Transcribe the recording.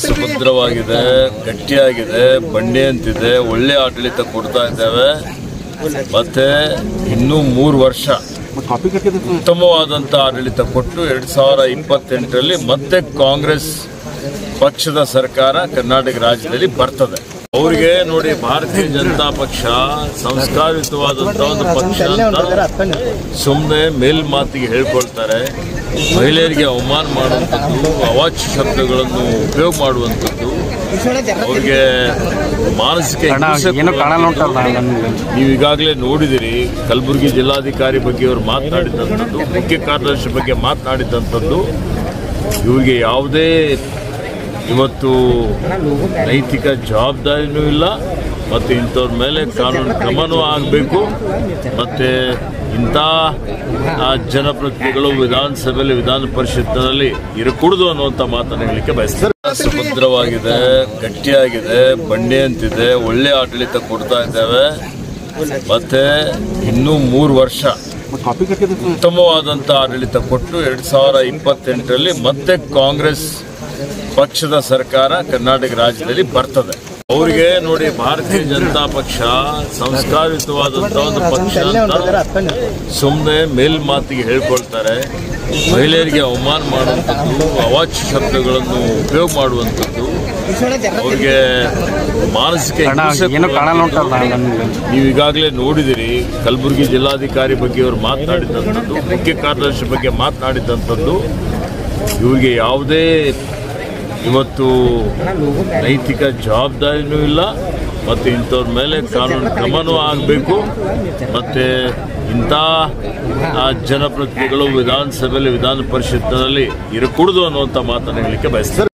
ಸುಭದ್ರವಾಗಿದೆ, ಗಟ್ಟಿಯಾಗಿದೆ, ಬಂಡೆ ಅಂತಿದೆ, ಒಳ್ಳೆ ಆಡಳಿತ ಕೊಡ್ತಾ ಇದ್ದೇವೆ. ಮತ್ತೆ ಇನ್ನೂ 3 ವರ್ಷ ಉತ್ತಮವಾದಂಥ ಆಡಳಿತ ಕೊಟ್ಟು 2028ರಲ್ಲಿ ಮತ್ತೆ ಕಾಂಗ್ರೆಸ್ ಪಕ್ಷದ ಸರ್ಕಾರ ಕರ್ನಾಟಕ ರಾಜ್ಯದಲ್ಲಿ ಬರ್ತದೆ. ಅವರಿಗೆ ನೋಡಿ, ಭಾರತೀಯ ಜನತಾ ಪಕ್ಷ ಸಂಸ್ಕಾರಯುತವಾದಂಥ ಒಂದು ಪಕ್ಷ ಅಂತ ಸುಮ್ಮನೆ ಮೇಲ್ಮಾತಿಗೆ ಹೇಳ್ಕೊಳ್ತಾರೆ. ಮಹಿಳೆಯರಿಗೆ ಅವಮಾನ ಮಾಡುವಂಥದ್ದು, ಅವಾಚ್ಯ ಶಬ್ದಗಳನ್ನು ಉಪಯೋಗ ಮಾಡುವಂಥದ್ದು, ಅವರಿಗೆ ಮಾನಸಿಕ ನೀವು ಈಗಾಗಲೇ ನೋಡಿದಿರಿ. ಕಲಬುರಗಿ ಜಿಲ್ಲಾಧಿಕಾರಿ ಬಗ್ಗೆ ಅವರು ಮಾತನಾಡಿದಂಥದ್ದು, ಮುಖ್ಯ ಕಾರ್ಯದರ್ಶಿ ಬಗ್ಗೆ ಮಾತನಾಡಿದಂಥದ್ದು, ಇವರಿಗೆ ಯಾವುದೇ ಇವತ್ತು ನೈತಿಕ ಜವಾಬ್ದಾರಿನೂ ಇಲ್ಲ. ಮತ್ತು ಇಂಥವ್ರ ಮೇಲೆ ಕಾನೂನು ಕ್ರಮನೂ ಆಗಬೇಕು. ಮತ್ತು ಇಂಥ ಜನಪ್ರತಿನಿಧಿಗಳು ವಿಧಾನಸಭೆಯಲ್ಲಿ, ವಿಧಾನ ಪರಿಷತ್ತಿನಲ್ಲಿ ಇರಕೂಡದು ಅನ್ನುವಂಥ ಮಾತನ್ನು ಹೇಳಲಿಕ್ಕೆ ಬಯಸ್ತಾರೆ. ಸುಭದ್ರವಾಗಿದೆ, ಗಟ್ಟಿಯಾಗಿದೆ, ಬಂಡೆ ಅಂತಿದೆ, ಒಳ್ಳೆ ಆಡಳಿತ ಕೊಡ್ತಾ ಇದ್ದೇವೆ. ಮತ್ತೆ ಇನ್ನೂ 3 ವರ್ಷ ಉತ್ತಮವಾದಂಥ ಆಡಳಿತ ಕೊಟ್ಟು 2028ರಲ್ಲಿ ಮತ್ತೆ ಕಾಂಗ್ರೆಸ್ ಪಕ್ಷದ ಸರ್ಕಾರ ಕರ್ನಾಟಕ ರಾಜ್ಯದಲ್ಲಿ ಬರ್ತದೆ. ಅವರಿಗೆ ನೋಡಿ, ಭಾರತೀಯ ಜನತಾ ಪಕ್ಷ ಸಂಸ್ಕಾರಯುತವಾದಂಥ ಒಂದು ಪಕ್ಷ ಅಂತ ಸುಮ್ಮನೆ ಮೇಲ್ಮಾತಿಗೆ ಹೇಳ್ಕೊಳ್ತಾರೆ. ಮಹಿಳೆಯರಿಗೆ ಅವಮಾನ ಮಾಡುವಂಥದ್ದು, ಅವಾಚ್ಯ ಶಬ್ದಗಳನ್ನು ಉಪಯೋಗ ಮಾಡುವಂಥದ್ದು, ಅವರಿಗೆ ಮಾನಸಿಕ ನೀವು ಈಗಾಗಲೇ ನೋಡಿದಿರಿ. ಕಲಬುರಗಿ ಜಿಲ್ಲಾಧಿಕಾರಿ ಬಗ್ಗೆ ಅವರು ಮಾತನಾಡಿದಂಥದ್ದು, ಮುಖ್ಯ ಕಾರ್ಯದರ್ಶಿ ಬಗ್ಗೆ ಮಾತನಾಡಿದಂಥದ್ದು, ಇವರಿಗೆ ಯಾವುದೇ ಇವತ್ತು ನೈತಿಕ ಜವಾಬ್ದಾರಿನೂ ಇಲ್ಲ. ಮತ್ತು ಇಂಥವ್ರ ಮೇಲೆ ಕಾನೂನು ಕ್ರಮನೂ ಆಗಬೇಕು. ಮತ್ತು ಇಂಥ ಜನಪ್ರತಿನಿಧಿಗಳು ವಿಧಾನಸಭೆಯಲ್ಲಿ, ವಿಧಾನ ಪರಿಷತ್ತಿನಲ್ಲಿ ಇರಕೂಡದು ಅನ್ನುವಂಥ ಮಾತನ್ನು ಹೇಳಲಿಕ್ಕೆ ಬಯಸ್ತಾರೆ.